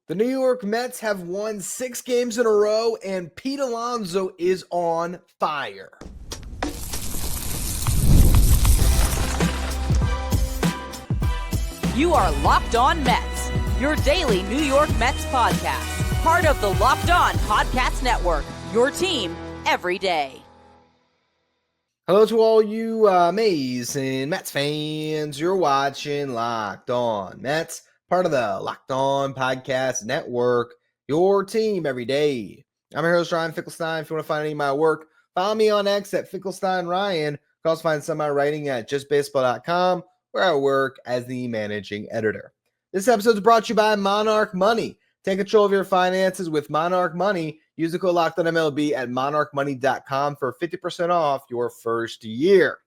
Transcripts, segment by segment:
The New York Mets have won 6 games in a row, and Pete Alonso is on fire. You are Locked On Mets, your daily New York Mets podcast. Part of the Locked On Podcast Network, your team every day. Hello to all you amazing Mets fans. You're watching Locked On Mets, part of the Locked On Podcast Network, your team every day. I'm your host, Ryan Finkelstein. If you want to find any of my work, follow me on X at FinkelsteinRyan. You can also find some of my writing at justbaseball.com, where I work as the managing editor. This episode is brought to you by Monarch Money. Take control of your finances with Monarch Money. Use the code LOCKEDONMLB at monarchmoney.com for 50% off your first year.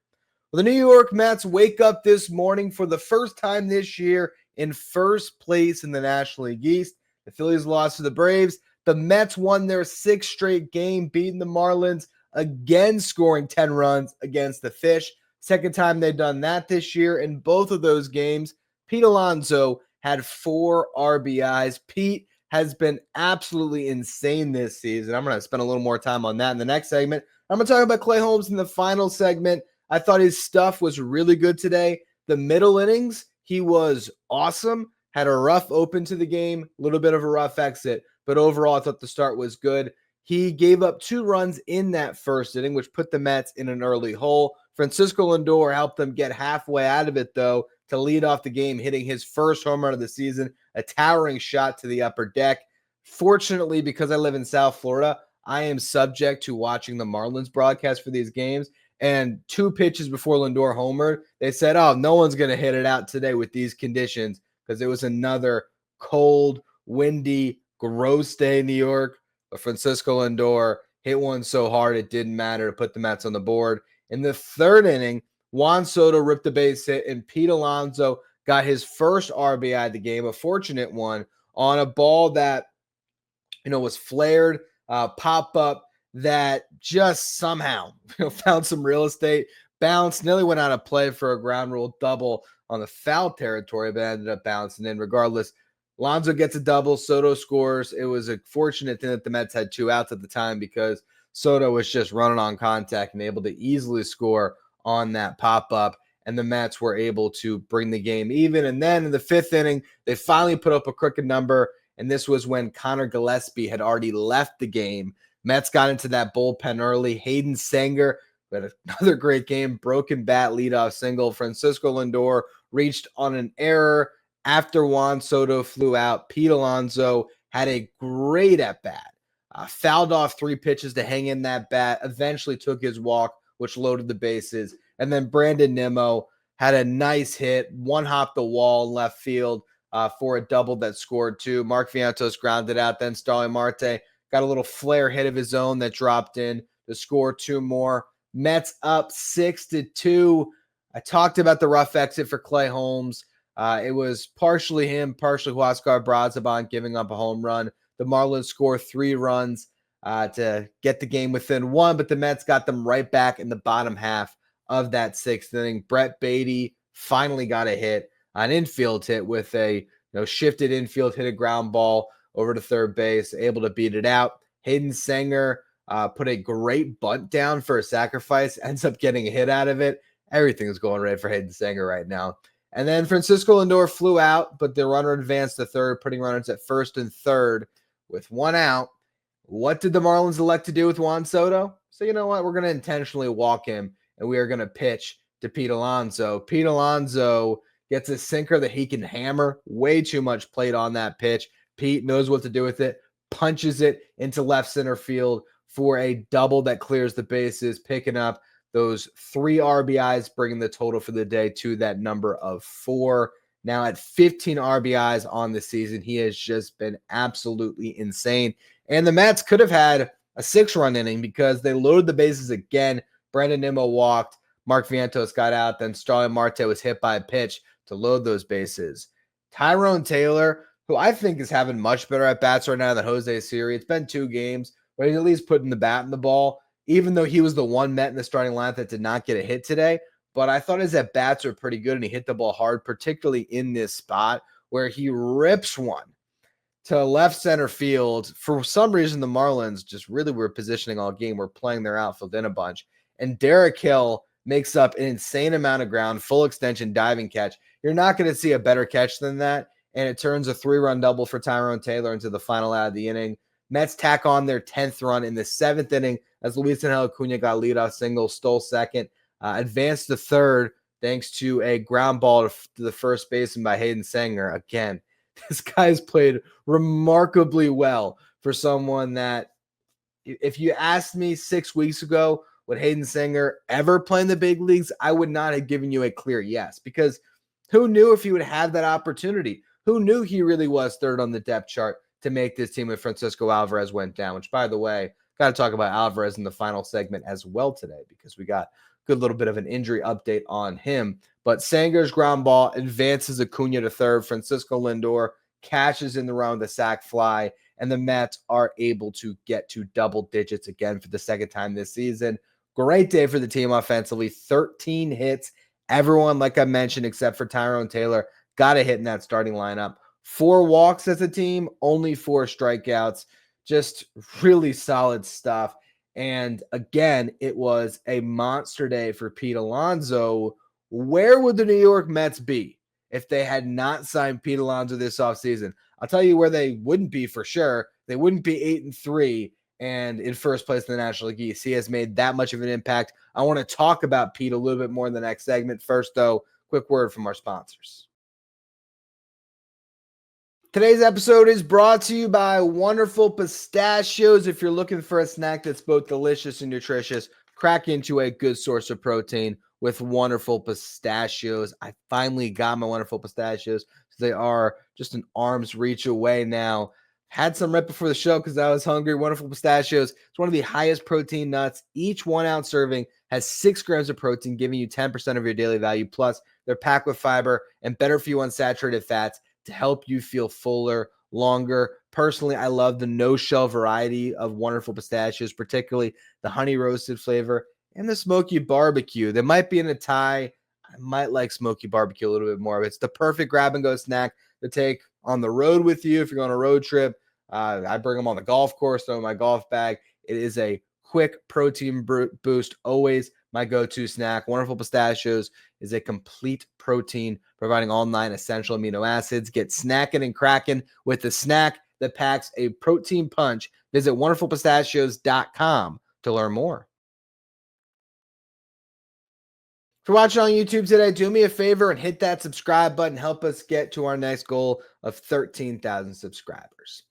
Well, the New York Mets wake up this morning for the first time this year in first place in the National League East. The Phillies lost to the Braves. The Mets won their 6th straight game, beating the Marlins, again scoring 10 runs against the Fish. Second time they've done that this year. In both of those games, Pete Alonso had 4 RBIs. Pete has been absolutely insane this season. I'm going to spend a little more time on that in the next segment. I'm going to talk about Clay Holmes in the final segment. I thought his stuff was really good today. The middle innings, he was awesome. Had a rough open to the game, a little bit of a rough exit, but overall I thought the start was good. He gave up 2 runs in that first inning, which put the Mets in an early hole. Francisco Lindor helped them get halfway out of it, though, to lead off the game, hitting his first home run of the season, a towering shot to the upper deck. Fortunately, because I live in South Florida, I am subject to watching the Marlins broadcast for these games. And 2 pitches before Lindor homered, they said, oh, no one's going to hit it out today with these conditions, because it was another cold, windy, gross day in New York. But Francisco Lindor hit one so hard it didn't matter to put the Mets on the board. In the 3rd inning, Juan Soto ripped the base hit, and Pete Alonso got his first RBI of the game, a fortunate one, on a ball that, was flared, pop-up, that just somehow found some real estate, bounced, nearly went out of play for a ground rule double on the foul territory, but ended up bouncing in. Regardless, Alonso gets a double, Soto scores. It was a fortunate thing that the Mets had 2 outs at the time, because Soto was just running on contact and able to easily score on that pop-up, and the Mets were able to bring the game even. And then in the 5th inning, they finally put up a crooked number, and this was when Connor Gillespie had already left the game. Mets got into that bullpen early. Hayden Sanger had another great game, broken bat leadoff single. Francisco Lindor reached on an error after Juan Soto flew out. Pete Alonso had a great at-bat. Fouled off 3 pitches to hang in that bat, eventually took his walk, which loaded the bases. And then Brandon Nimmo had a nice hit, one hop the wall in left field for a double that scored 2. Mark Vientos grounded out. Then Starling Marte got a little flare hit of his own that dropped in to score 2 more. Mets up 6-2. I talked about the rough exit for Clay Holmes. It was partially him, partially Huascar Brazaban giving up a home run. The Marlins score 3 runs to get the game within 1, but the Mets got them right back in the bottom half of that 6th inning. Brett Beatty finally got a hit, an infield hit with a shifted infield, hit a ground ball over to third base, able to beat it out. Hayden Sanger put a great bunt down for a sacrifice, ends up getting a hit out of it. Everything's going right for Hayden Sanger right now. And then Francisco Lindor flew out, but the runner advanced to third, putting runners at first and third with 1 out. What did the Marlins elect to do with Juan Soto? So you know what? We're going to intentionally walk him, and we are going to pitch to Pete Alonso. Pete Alonso gets a sinker that he can hammer. Way too much plate on that pitch. Pete knows what to do with it, punches it into left center field for a double that clears the bases, picking up those 3 RBIs, bringing the total for the day to that number of 4. Now at 15 RBIs on the season, he has just been absolutely insane. And the Mets could have had a 6-run inning because they loaded the bases again. Brandon Nimmo walked. Mark Vientos got out. Then Starling Marte was hit by a pitch to load those bases. Tyrone Taylor, who I think is having much better at-bats right now than Jose Siri. It's been 2 games, but he's at least putting the bat in the ball, even though he was the one Met in the starting lineup that did not get a hit today. But I thought his at-bats were pretty good, and he hit the ball hard, particularly in this spot where he rips one to left center field. For some reason, the Marlins just really were positioning all game. We're playing their outfield in a bunch. And Derek Hill makes up an insane amount of ground, full extension diving catch. You're not going to see a better catch than that. And it turns a 3-run double for Tyrone Taylor into the final out of the inning. Mets tack on their 10th run in the 7th inning as Luis Angel Acuna got leadoff single, stole second, advanced to third thanks to a ground ball to the first baseman by Hayden Sanger. Again, this guy's played remarkably well for someone that, if you asked me 6 weeks ago, would Hayden Sanger ever play in the big leagues, I would not have given you a clear yes, because who knew if he would have that opportunity? Who knew he really was third on the depth chart to make this team when Francisco Alvarez went down, which, by the way, got to talk about Alvarez in the final segment as well today because we got a good little bit of an injury update on him. But Sanger's ground ball advances Acuna to third. Francisco Lindor catches in the run with a sac fly, and the Mets are able to get to double digits again for the second time this season. Great day for the team offensively. 13 hits. Everyone, like I mentioned, except for Tyrone Taylor, got a hit in that starting lineup. 4 walks as a team, only 4 strikeouts. Just really solid stuff. And again, it was a monster day for Pete Alonso. Where would the New York Mets be if they had not signed Pete Alonso this offseason? I'll tell you where they wouldn't be for sure. They wouldn't be 8-3 and in first place in the National League East. He has made that much of an impact. I want to talk about Pete a little bit more in the next segment. First, though, quick word from our sponsors. Today's episode is brought to you by Wonderful Pistachios. If you're looking for a snack that's both delicious and nutritious, crack into a good source of protein with Wonderful Pistachios. I finally got my Wonderful Pistachios. They are just an arm's reach away now. Had some right before the show because I was hungry. Wonderful Pistachios. It's one of the highest protein nuts. Each 1 ounce serving has 6 grams of protein, giving you 10% of your daily value. Plus, they're packed with fiber and better for you unsaturated fats to help you feel fuller, longer. Personally, I love the no-shell variety of Wonderful Pistachios, particularly the honey roasted flavor and the smoky barbecue. They might be in a tie. I might like smoky barbecue a little bit more. It's the perfect grab-and-go snack to take on the road with you if you're on a road trip. I bring them on the golf course, throw in my golf bag. It is a quick protein boost, always my go-to snack. Wonderful Pistachios is a complete protein, providing all 9 essential amino acids. Get snacking and cracking with the snack that packs a protein punch. Visit wonderfulpistachios.com to learn more. If you're watching on YouTube today, do me a favor and hit that subscribe button. Help us get to our next goal of 13,000 subscribers.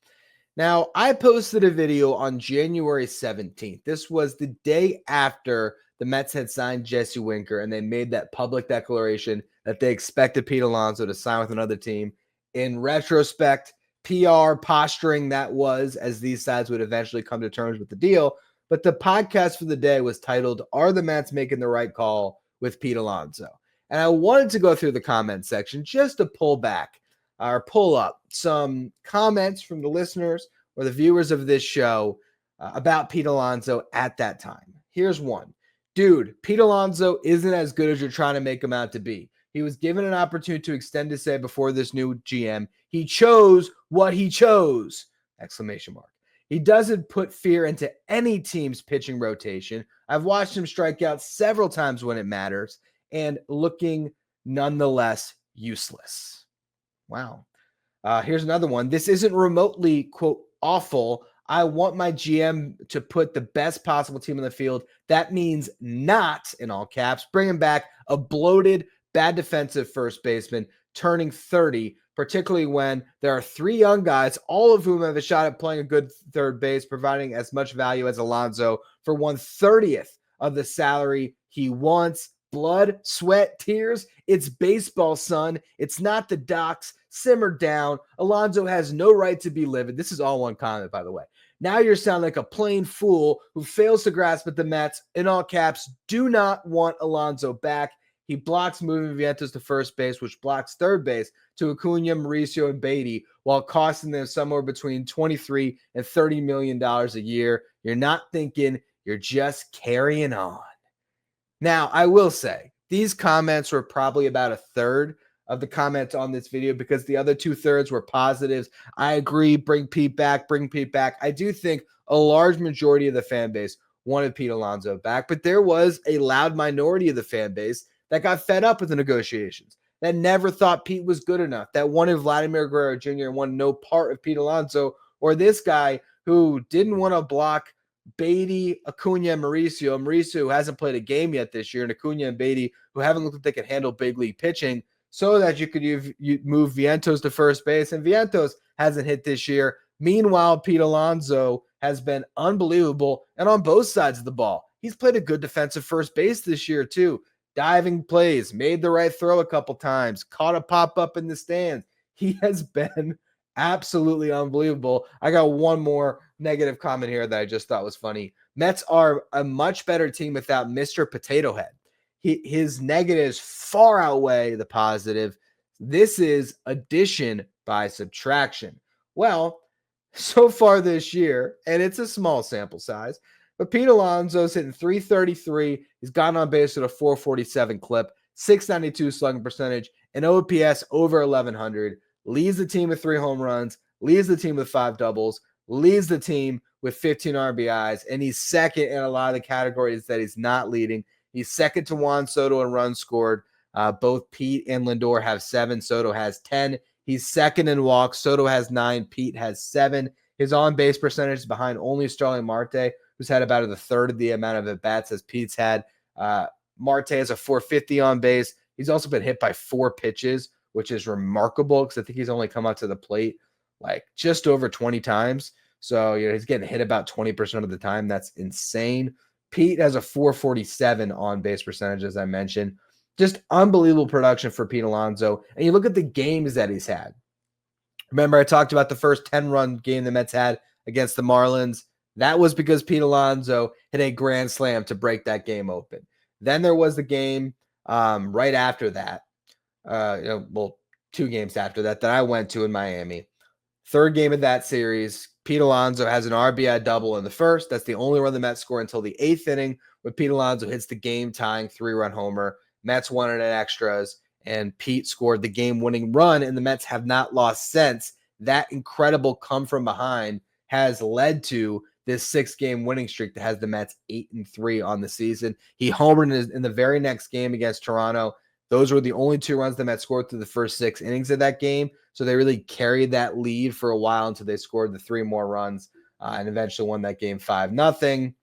Now, I posted a video on January 17th. This was the day after the Mets had signed Jesse Winker, and they made that public declaration that they expected Pete Alonso to sign with another team. In retrospect, PR posturing that was, as these sides would eventually come to terms with the deal. But the podcast for the day was titled, "Are the Mets Making the Right Call with Pete Alonso?" And I wanted to go through the comment section just to pull up some comments from the listeners or the viewers of this show about Pete Alonso at that time. Here's one. Dude, Pete Alonso isn't as good as you're trying to make him out to be. He was given an opportunity to extend his stay before this new GM. He chose what he chose! Exclamation mark. He doesn't put fear into any team's pitching rotation. I've watched him strike out several times when it matters and looking nonetheless useless. Wow. Here's another one. This isn't remotely, quote, awful. I want my GM to put the best possible team in the field. That means not, in all caps, bringing back a bloated, bad defensive first baseman turning 30, particularly when there are 3 young guys, all of whom have a shot at playing a good third base, providing as much value as Alonso for 1/30th of the salary he wants. Blood, sweat, tears. It's baseball, son. It's not the docs. Simmer down. Alonso has no right to be livid. This is all one comment, by the way. Now you're sounding like a plain fool who fails to grasp that the Mets, in all caps, do not want Alonso back. He blocks moving Vientos to first base, which blocks third base to Acuna, Mauricio, and Beatty, while costing them somewhere between $23 and $30 million a year. You're not thinking, you're just carrying on. Now, I will say, these comments were probably about a third of the comments on this video because the other 2/3 were positives. I agree. Bring Pete back. Bring Pete back. I do think a large majority of the fan base wanted Pete Alonso back, but there was a loud minority of the fan base that got fed up with the negotiations, that never thought Pete was good enough, that wanted Vladimir Guerrero Jr. and wanted no part of Pete Alonso, or this guy who didn't want to block Beatty, Acuna, and Mauricio. Mauricio, who hasn't played a game yet this year, and Acuna and Beatty, who haven't looked like they could handle big league pitching, so that you could move Vientos to first base. And Vientos hasn't hit this year. Meanwhile, Pete Alonso has been unbelievable, and on both sides of the ball. He's played a good defensive first base this year, too. Diving plays, made the right throw a couple times, caught a pop-up in the stands. He has been absolutely unbelievable. I got one more negative comment here that I just thought was funny. Mets are a much better team without Mr. Potato Head. His negatives far outweigh the positive. This is addition by subtraction. Well, so far this year, and it's a small sample size, but Pete Alonso's hitting .333. He's gotten on base with a .447 clip, .692 slugging percentage, and OPS over 1,100. Leads the team with 3 home runs, leads the team with 5 doubles, leads the team with 15 RBIs, and he's second in a lot of the categories that he's not leading. He's second to Juan Soto in runs scored. Both Pete and Lindor have 7. Soto has 10. He's second in walks. Soto has 9. Pete has 7. His on-base percentage is behind only Starling Marte, who's had about a third of the amount of at-bats as Pete's had. Marte has a .450 on base. He's also been hit by 4 pitches, which is remarkable because I think he's only come up to the plate like just over 20 times. So, he's getting hit about 20% of the time. That's insane. Pete has a .447 on-base percentage, as I mentioned. Just unbelievable production for Pete Alonso. And you look at the games that he's had. Remember, I talked about the first 10-run game the Mets had against the Marlins. That was because Pete Alonso hit a grand slam to break that game open. Then there was the game right after that. 2 games after that I went to in Miami. Third game of that series, Pete Alonso has an RBI double in the first. That's the only run the Mets score until the 8th inning, when Pete Alonso hits the game-tying 3-run homer. Mets won it at extras, and Pete scored the game-winning run, and the Mets have not lost since. That incredible come from behind has led to this 6-game winning streak that has the Mets 8-3 on the season. He homered in the very next game against Toronto. Those were the only 2 runs the Mets scored through the first 6 innings of that game. So they really carried that lead for a while until they scored the 3 more runs and eventually won that game 5-0.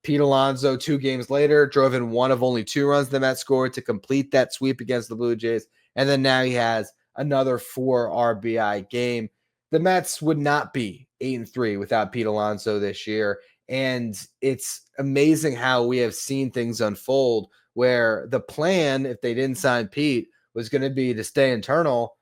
Pete Alonso, 2 games later, drove in one of only 2 runs the Mets scored to complete that sweep against the Blue Jays. And then now he has another 4 RBI game. The Mets would not be 8-3 without Pete Alonso this year. And it's amazing how we have seen things unfold where the plan, if they didn't sign Pete, was going to be to stay internal.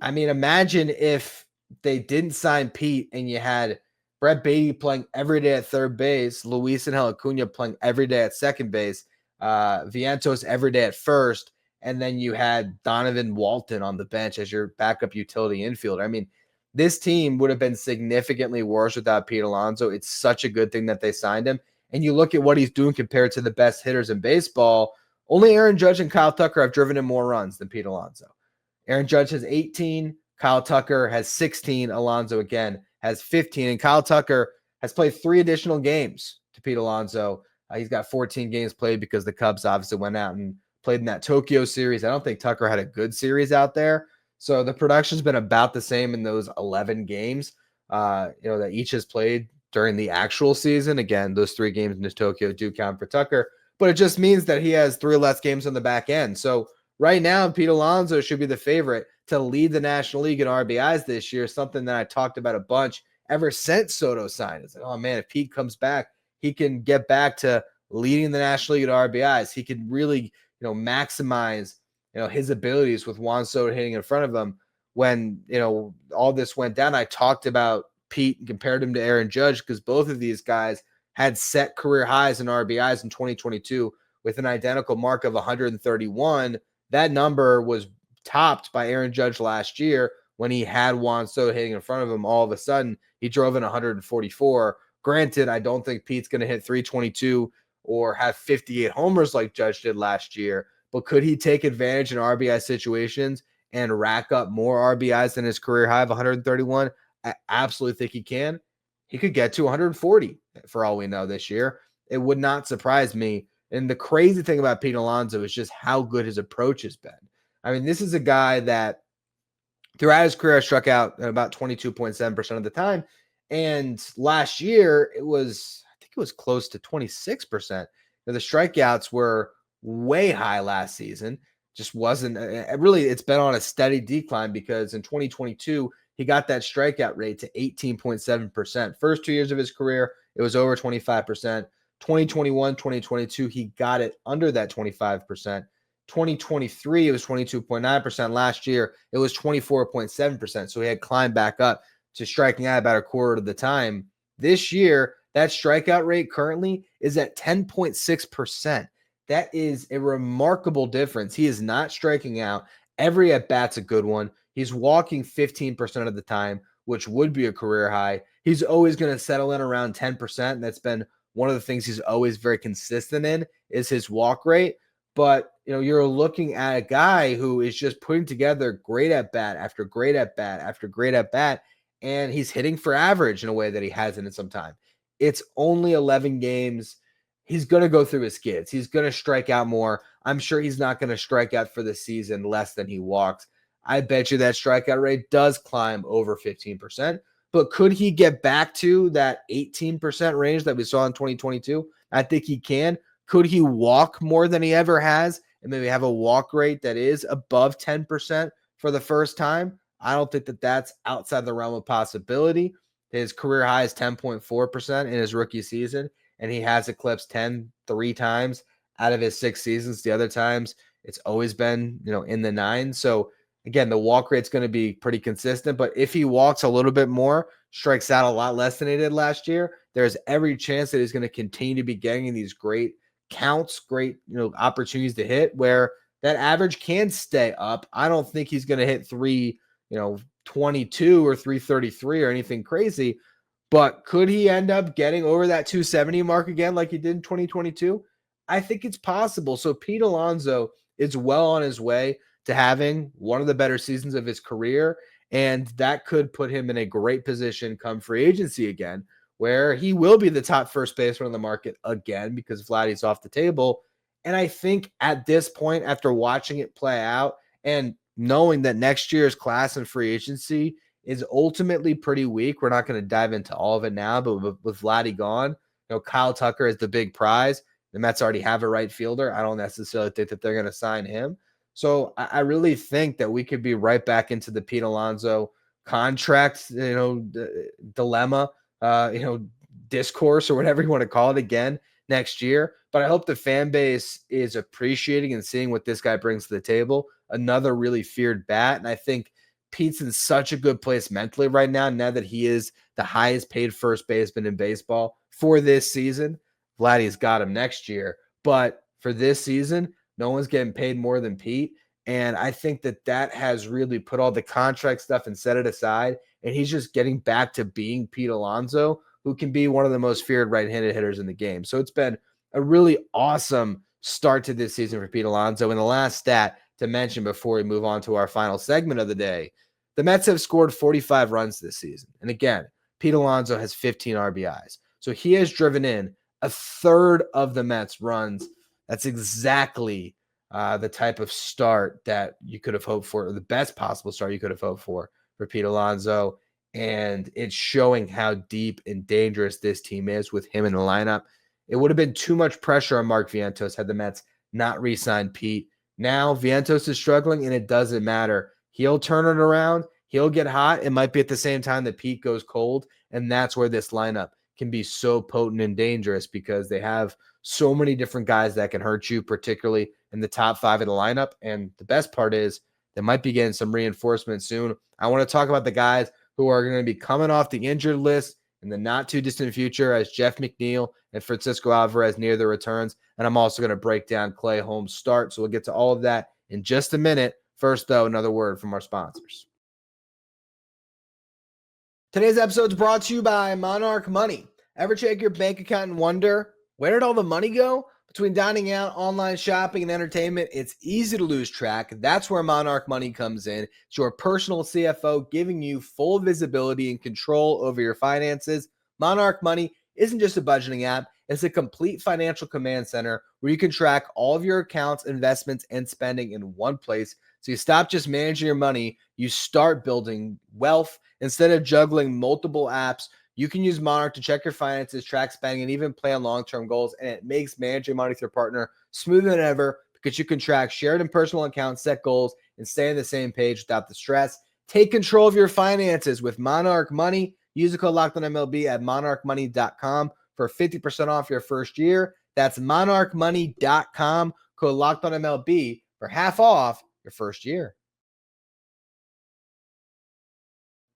I mean, imagine if they didn't sign Pete and you had Brett Beatty playing every day at third base, Luis Angel Acuna playing every day at second base, Vientos every day at first, and then you had Donovan Walton on the bench as your backup utility infielder. I mean, this team would have been significantly worse without Pete Alonso. It's such a good thing that they signed him. And you look at what he's doing compared to the best hitters in baseball, only Aaron Judge and Kyle Tucker have driven in more runs than Pete Alonso. Aaron Judge has 18, Kyle Tucker has 16, Alonso again has 15, and Kyle Tucker has played 3 additional games to Pete Alonso. He's got 14 games played because the Cubs obviously went out and played in that Tokyo series. I don't think Tucker had a good series out there. So the production's been about the same in those 11 games, that each has played during the actual season. Again, those 3 games in Tokyo do count for Tucker, but it just means that he has 3 less games on the back end. So right now, Pete Alonso should be the favorite to lead the National League in RBIs this year, something that I talked about a bunch ever since Soto signed. It's like, oh man, if Pete comes back, he can get back to leading the National League in RBIs. He can really, maximize, his abilities with Juan Soto hitting in front of him. When, all this went down, I talked about Pete and compared him to Aaron Judge because both of these guys had set career highs in RBIs in 2022 with an identical mark of 131. That number was topped by Aaron Judge last year when he had Juan Soto hitting in front of him. All of a sudden, he drove in 144. Granted, I don't think Pete's going to hit 322 or have 58 homers like Judge did last year, but could he take advantage in RBI situations and rack up more RBIs than his career high of 131? I absolutely think he can. He could get to 140 for all we know this year. It would not surprise me. And the crazy thing about Pete Alonso is just how good his approach has been. I mean, this is a guy that throughout his career struck out about 22.7% of the time. And last year, I think it was close to 26%. Now, the strikeouts were way high last season. Just wasn't really, it's been on a steady decline because in 2022, he got that strikeout rate to 18.7%. First 2 years of his career, it was over 25%. 2021, 2022, he got it under that 25%. 2023, it was 22.9%. Last year, it was 24.7%. So he had climbed back up to striking out about a quarter of the time. This year, that strikeout rate currently is at 10.6%. That is a remarkable difference. He is not striking out. Every at-bat's a good one. He's walking 15% of the time, which would be a career high. He's always going to settle in around 10%. And that's been one of the things he's always very consistent in is his walk rate. But, you're looking at a guy who is just putting together great at-bat after great at-bat after great at-bat, and he's hitting for average in a way that he hasn't in some time. It's only 11 games. He's going to go through his skids. He's going to strike out more. I'm sure he's not going to strike out for the season less than he walks. I bet you that strikeout rate does climb over 15%. But could he get back to that 18% range that we saw in 2022? I think he can. Could he walk more than he ever has and maybe have a walk rate that is above 10% for the first time? I don't think that that's outside the realm of possibility. His career high is 10.4% in his rookie season, and he has eclipsed 10 3 times out of his 6 seasons. The other times, it's always been, in the 9. So, again, the walk rate's going to be pretty consistent, but if he walks a little bit more, strikes out a lot less than he did last year, there's every chance that he's going to continue to be getting these great counts, great, opportunities to hit where that average can stay up. I don't think he's going to hit 322 or 333 or anything crazy, but could he end up getting over that 270 mark again like he did in 2022? I think it's possible. So Pete Alonso is well on his way to having one of the better seasons of his career, and that could put him in a great position come free agency again, where he will be the top first baseman on the market again because Vladdy's off the table. And I think at this point, after watching it play out and knowing that next year's class in free agency is ultimately pretty weak, we're not going to dive into all of it now, but with Vladdy gone, Kyle Tucker is the big prize. The Mets already have a right fielder. I don't necessarily think that they're going to sign him. So I really think that we could be right back into the Pete Alonso contract, dilemma, discourse or whatever you want to call it again next year. But I hope the fan base is appreciating and seeing what this guy brings to the table. Another really feared bat. And I think Pete's in such a good place mentally right now that he is the highest paid first baseman in baseball for this season. Vladdy's got him next year. But for this season, no one's getting paid more than Pete. And I think that has really put all the contract stuff and set it aside. And he's just getting back to being Pete Alonso, who can be one of the most feared right-handed hitters in the game. So it's been a really awesome start to this season for Pete Alonso. And the last stat to mention before we move on to our final segment of the day, the Mets have scored 45 runs this season. And again, Pete Alonso has 15 RBIs. So he has driven in a third of the Mets runs. That's exactly the type of start that you could have hoped for, or the best possible start you could have hoped for Pete Alonso. And it's showing how deep and dangerous this team is with him in the lineup. It would have been too much pressure on Mark Vientos had the Mets not re-signed Pete. Now Vientos is struggling, and it doesn't matter. He'll turn it around. He'll get hot. It might be at the same time that Pete goes cold, and that's where this lineup can be so potent and dangerous because they have so many different guys that can hurt you, particularly in the top 5 of the lineup. And the best part is they might be getting some reinforcements soon. I want to talk about the guys who are going to be coming off the injured list in the not-too-distant future as Jeff McNeil and Francisco Alvarez near their returns. And I'm also going to break down Clay Holmes' start. So we'll get to all of that in just a minute. First, though, another word from our sponsors. Today's episode is brought to you by Monarch Money. Ever check your bank account and wonder, where did all the money go? Between dining out, online shopping, and entertainment, it's easy to lose track. That's where Monarch Money comes in. It's your personal CFO giving you full visibility and control over your finances. Monarch Money isn't just a budgeting app, it's a complete financial command center where you can track all of your accounts, investments, and spending in one place. So you stop just managing your money, you start building wealth. Instead of juggling multiple apps, you can use Monarch to check your finances, track spending, and even plan long-term goals. And it makes managing money with your partner smoother than ever because you can track shared and personal accounts, set goals, and stay on the same page without the stress. Take control of your finances with Monarch Money. Use the code LOCKEDONMLB at monarchmoney.com for 50% off your first year. That's monarchmoney.com, code LOCKEDONMLB for half off your first year.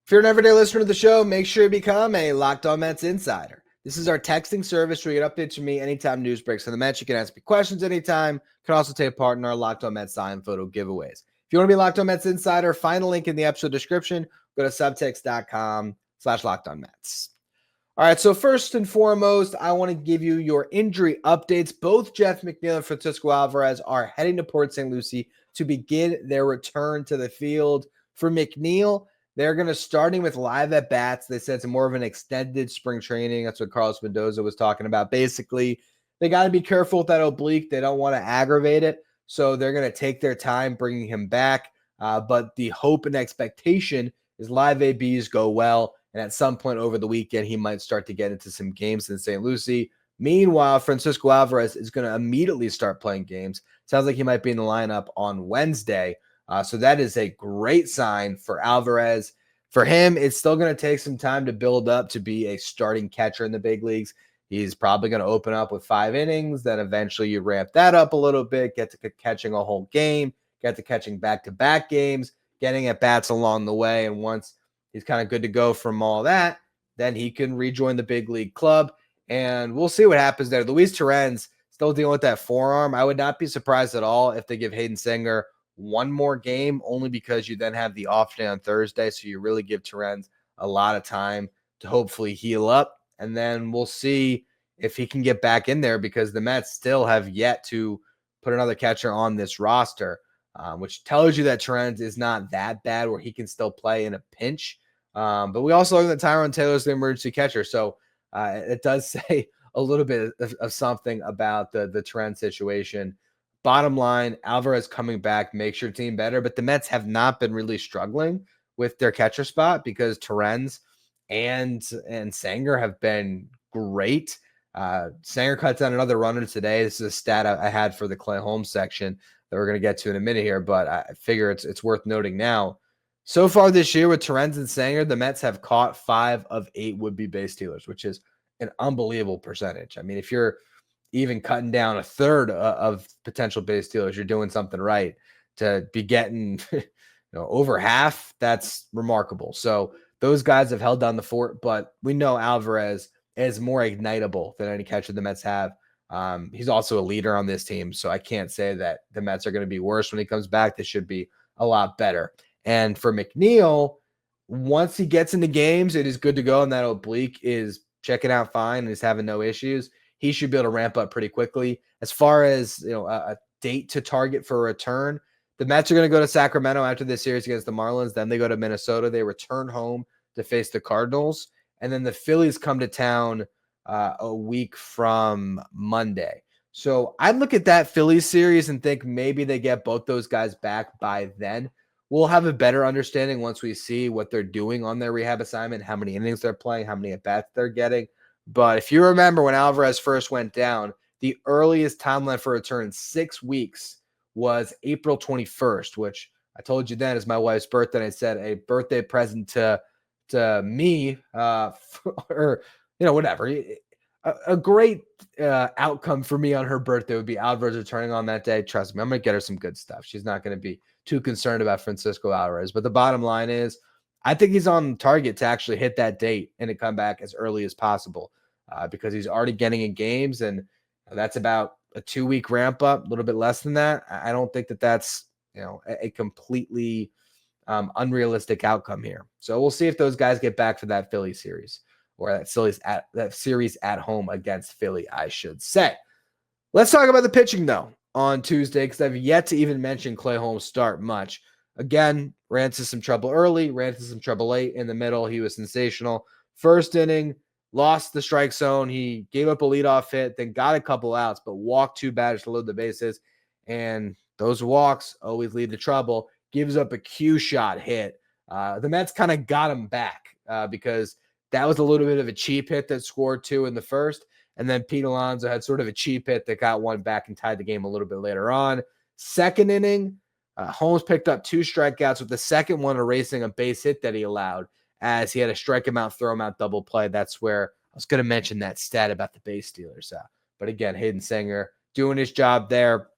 If you're an everyday listener to the show, make sure you become a Locked On Mets insider. This is our texting service where you get updates from me anytime news breaks on the Mets. You can ask me questions anytime. You can also take part in our Locked On Mets signed photo giveaways. If you want to be Locked On Mets insider, find a link in the episode description. Go to subtext.com/LockedOnMets. All right, so first and foremost, I want to give you your injury updates. Both Jeff McNeil and Francisco Alvarez are heading to Port St. Lucie to begin their return to the field. For McNeil, they're going to starting with live at bats. They said it's more of an extended spring training. That's what Carlos Mendoza was talking about. Basically, they got to be careful with that oblique. They don't want to aggravate it. So they're going to take their time bringing him back. But the hope and expectation is live ABs go well. And at some point over the weekend, he might start to get into some games in St. Lucie. Meanwhile, Francisco Alvarez is going to immediately start playing games. Sounds like he might be in the lineup on Wednesday. So that is a great sign for Alvarez. For him, it's still going to take some time to build up to be a starting catcher in the big leagues. He's probably going to open up with 5 innings. Then eventually you ramp that up a little bit, get to catching a whole game, get to catching back-to-back games, getting at bats along the way. And once he's kind of good to go from all that, then he can rejoin the big league club. And we'll see what happens there. Luis Torrens still dealing with that forearm. I would not be surprised at all if they give Hayden Singer one more game, only because you then have the off day on Thursday. So you really give Torrens a lot of time to hopefully heal up. And then we'll see if he can get back in there, because the Mets still have yet to put another catcher on this roster, which tells you that Torrens is not that bad where he can still play in a pinch. But we also learned that Tyrone Taylor's the emergency catcher. So it does say a little bit of something about the Torrens situation. Bottom line, Alvarez coming back makes your team better, but the Mets have not been really struggling with their catcher spot because Torrens and Sanger have been great. Sanger cuts down another runner today. This is a stat I had for the Clay Holmes section that we're going to get to in a minute here, but I figure it's worth noting now. So far this year with Torrens and Sanger, the Mets have caught 5 of 8 would-be base stealers, which is an unbelievable percentage. I mean, if you're even cutting down a third of potential base stealers, you're doing something right. To be getting over half, that's remarkable. So those guys have held down the fort, but we know Alvarez is more ignitable than any catcher the Mets have. He's also a leader on this team, so I can't say that the Mets are going to be worse when he comes back. They should be a lot better. And for McNeil, once he gets into games, it is good to go, and that oblique is checking out fine and is having no issues. He should be able to ramp up pretty quickly. As far as a date to target for a return, the Mets are going to go to Sacramento after this series against the Marlins. Then they go to Minnesota. They return home to face the Cardinals. And then the Phillies come to town a week from Monday. So I'd look at that Phillies series and think maybe they get both those guys back by then. We'll have a better understanding once we see what they're doing on their rehab assignment, how many innings they're playing, how many at-bats they're getting. But if you remember when Alvarez first went down, the earliest timeline for return in 6 weeks was April 21st, which I told you then is my wife's birthday. I said a birthday present to me, or whatever. A great outcome for me on her birthday would be Alvarez returning on that day. Trust me, I'm going to get her some good stuff. She's not going to be too concerned about Francisco Alvarez. But the bottom line is, I think he's on target to actually hit that date and to come back as early as possible because he's already getting in games, and that's about a 2-week ramp up, a little bit less than that. I don't think that that's a completely unrealistic outcome here. So we'll see if those guys get back for that Philly series, or that series at home against Philly, I should say. Let's talk about the pitching, though, on Tuesday, because I've yet to even mention Clay Holmes' start much. Again, ran into some trouble early, ran into some trouble late. In the middle, he was sensational. First inning, lost the strike zone. He gave up a leadoff hit, then got a couple outs, but walked 2 batters to load the bases. And those walks always lead to trouble. Gives up a cue shot hit. The Mets kind of got him back because that was a little bit of a cheap hit that scored 2 in the first. And then Pete Alonso had sort of a cheap hit that got 1 back and tied the game a little bit later on. Second inning, Holmes picked up 2 strikeouts, with the second one erasing a base hit that he allowed, as he had a strike him out, throw him out double play. That's where I was going to mention that stat about the base stealers. But again, Hayden Singer doing his job there.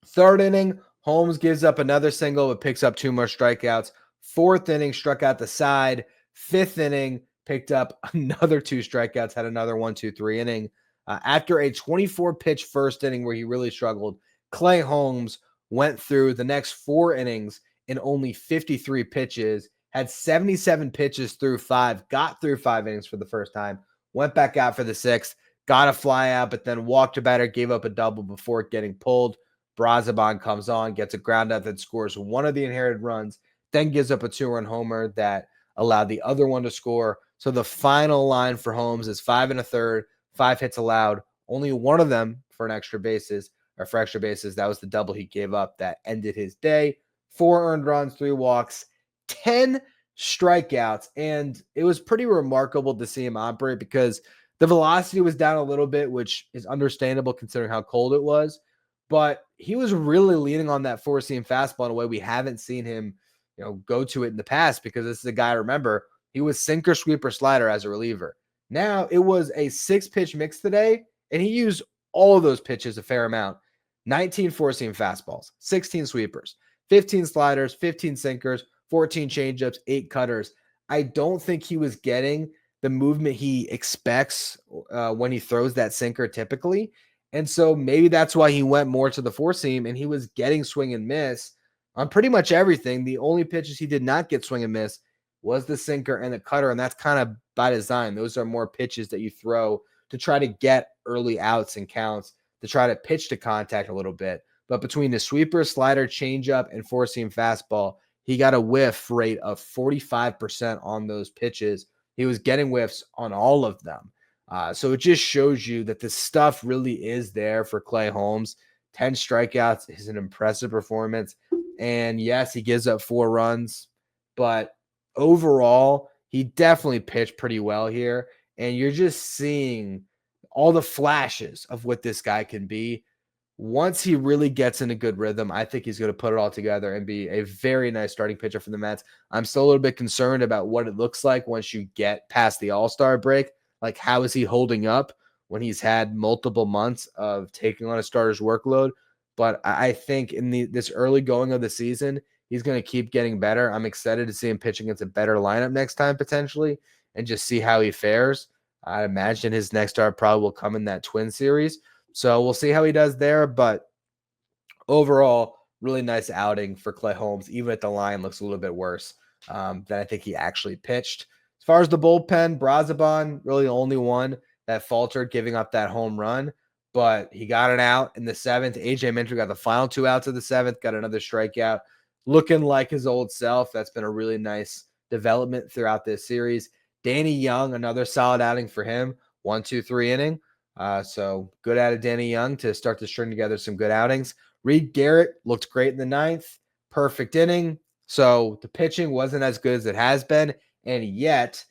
Third inning, Holmes gives up another single but picks up 2 more strikeouts. Fourth inning, struck out the side. Fifth inning, picked up another 2 strikeouts, had another 1-2-3 inning. After a 24-pitch first inning where he really struggled, Clay Holmes went through the next 4 innings in only 53 pitches, had 77 pitches through 5, got through 5 innings for the first time, went back out for the 6th, got a fly out, but then walked a batter, gave up a double before getting pulled. Brazoban comes on, gets a ground out that scores 1 of the inherited runs, then gives up a 2-run homer that allowed the other one to score. So the final line for Holmes is 5 1/3, 5 hits allowed, only 1 of them for extra bases. That was the double he gave up that ended his day. 4 earned runs, 3 walks, 10 strikeouts. And it was pretty remarkable to see him operate because the velocity was down a little bit, which is understandable considering how cold it was. But he was really leaning on that four-seam fastball in a way we haven't seen him, go to it in the past, because this is a guy, remember, he was sinker, sweeper, slider as a reliever. Now it was a 6-pitch mix today, and he used all of those pitches a fair amount. 19 four-seam fastballs, 16 sweepers, 15 sliders, 15 sinkers, 14 changeups, 8 cutters. I don't think he was getting the movement he expects when he throws that sinker typically. And so maybe that's why he went more to the four-seam, and he was getting swing and miss on pretty much everything. The only pitches he did not get swing and miss was the sinker and the cutter, and that's kind of by design. Those are more pitches that you throw to try to get early outs and counts, to try to pitch to contact a little bit. But between the sweeper, slider, changeup, and four-seam fastball, he got a whiff rate of 45% on those pitches. He was getting whiffs on all of them. So it just shows you that the stuff really is there for Clay Holmes. 10 strikeouts is an impressive performance. And yes, he gives up 4 runs, but overall, he definitely pitched pretty well here. And you're just seeing all the flashes of what this guy can be. Once he really gets in a good rhythm, I think he's going to put it all together and be a very nice starting pitcher for the Mets. I'm still a little bit concerned about what it looks like once you get past the All-Star break. Like, how is he holding up when he's had multiple months of taking on a starter's workload? But I think in this early going of the season, he's going to keep getting better. I'm excited to see him pitch against a better lineup next time potentially and just see how he fares. I imagine his next start probably will come in that Twin series. So we'll see how he does there. But overall, really nice outing for Clay Holmes. Even if the line looks a little bit worse than I think he actually pitched. As far as the bullpen, Brazoban, really the only one that faltered, giving up that home run. But he got it out in the 7th. A.J. Minter got the final 2 outs of the 7th, got another strikeout. Looking like his old self. That's been a really nice development throughout this series. Danny Young, another solid outing for him. 1-2-3 inning. So good out of Danny Young to start to string together some good outings. Reed Garrett looked great in the 9th. Perfect inning. So the pitching wasn't as good as it has been. And yet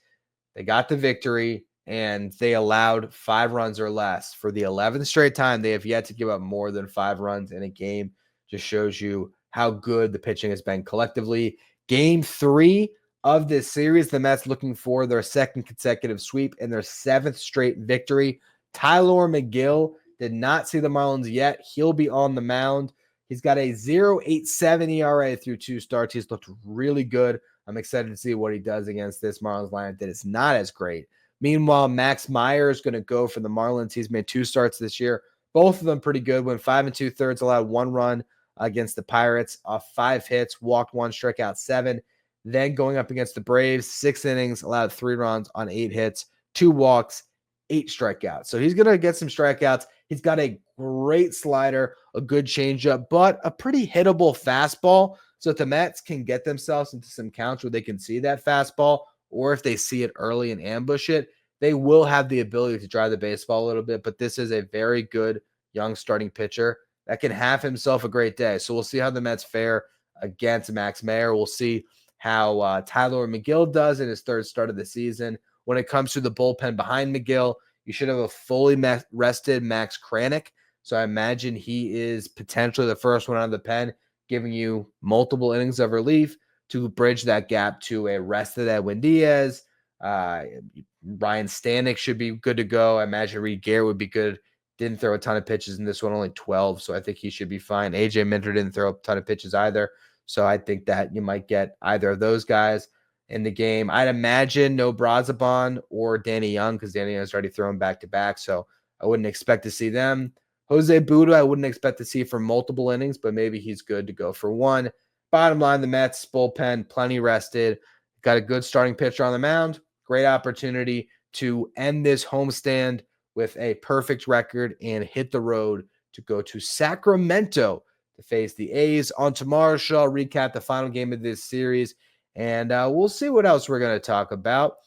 they got the victory, and they allowed 5 runs or less. For the 11th straight time, they have yet to give up more than 5 runs in a game. Just shows you how good the pitching has been collectively. Game 3 of this series, the Mets looking for their 2nd consecutive sweep and their 7th straight victory. Tyler McGill did not see the Marlins yet. He'll be on the mound. He's got a 0.87 ERA through 2 starts. He's looked really good. I'm excited to see what he does against this Marlins lineup that is not as great. Meanwhile, Max Meyer is going to go for the Marlins. He's made 2 starts this year. Both of them pretty good. Went 5 2/3, allowed 1 run against the Pirates off 5 hits, walked 1, struck out 7. Then going up against the Braves, 6 innings, allowed 3 runs on 8 hits, 2 walks, 8 strikeouts. So he's going to get some strikeouts. He's got a great slider, a good changeup, but a pretty hittable fastball. So if the Mets can get themselves into some counts where they can see that fastball, or if they see it early and ambush it, they will have the ability to drive the baseball a little bit. But this is a very good young starting pitcher that can have himself a great day. So we'll see how the Mets fare against Max Meyer. We'll see how Tyler McGill does in his third start of the season. When it comes to the bullpen behind McGill, you should have a fully rested Max Kranick. So I imagine he is potentially the first one out of the pen, giving you multiple innings of relief to bridge that gap to a rested Edwin Diaz. Ryan Stanek should be good to go. I imagine Reed Garrett would be good. Didn't throw a ton of pitches in this one, only 12, so I think he should be fine. AJ Minter didn't throw a ton of pitches either, so I think that you might get either of those guys in the game. I'd imagine no Brazaban or Danny Young, because Danny Young's already thrown back-to-back, so I wouldn't expect to see them. Jose Buda, I wouldn't expect to see for multiple innings, but maybe he's good to go for one. Bottom line, the Mets bullpen, plenty rested. Got a good starting pitcher on the mound. Great opportunity to end this homestand with a perfect record and hit the road to go to Sacramento to face the A's. On tomorrow's show, I'll recap the final game of this series, and we'll see what else we're going to talk about.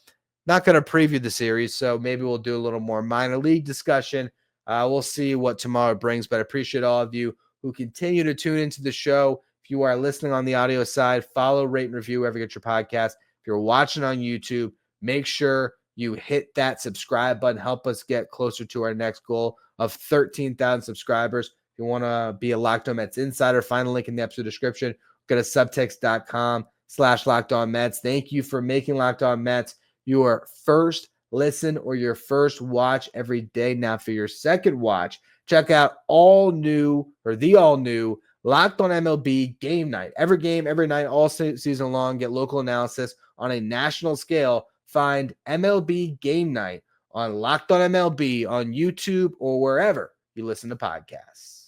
Not going to preview the series, so maybe we'll do a little more minor league discussion. We'll see what tomorrow brings, but I appreciate all of you who continue to tune into the show. If you are listening on the audio side, follow, rate, and review wherever you get your podcast. If you're watching on YouTube, make sure you hit that subscribe button. Help us get closer to our next goal of 13,000 subscribers. If you want to be a Locked On Mets insider, find the link in the episode description. Go to subtext.com/Locked On Mets. Thank you for making Locked On Mets your first listen or your first watch every day. Now for your second watch, check out the all new Locked On MLB Game Night. Every game, every night, all season long. Get local analysis on a national scale. Find MLB Game Night on Locked On MLB on YouTube or wherever you listen to podcasts.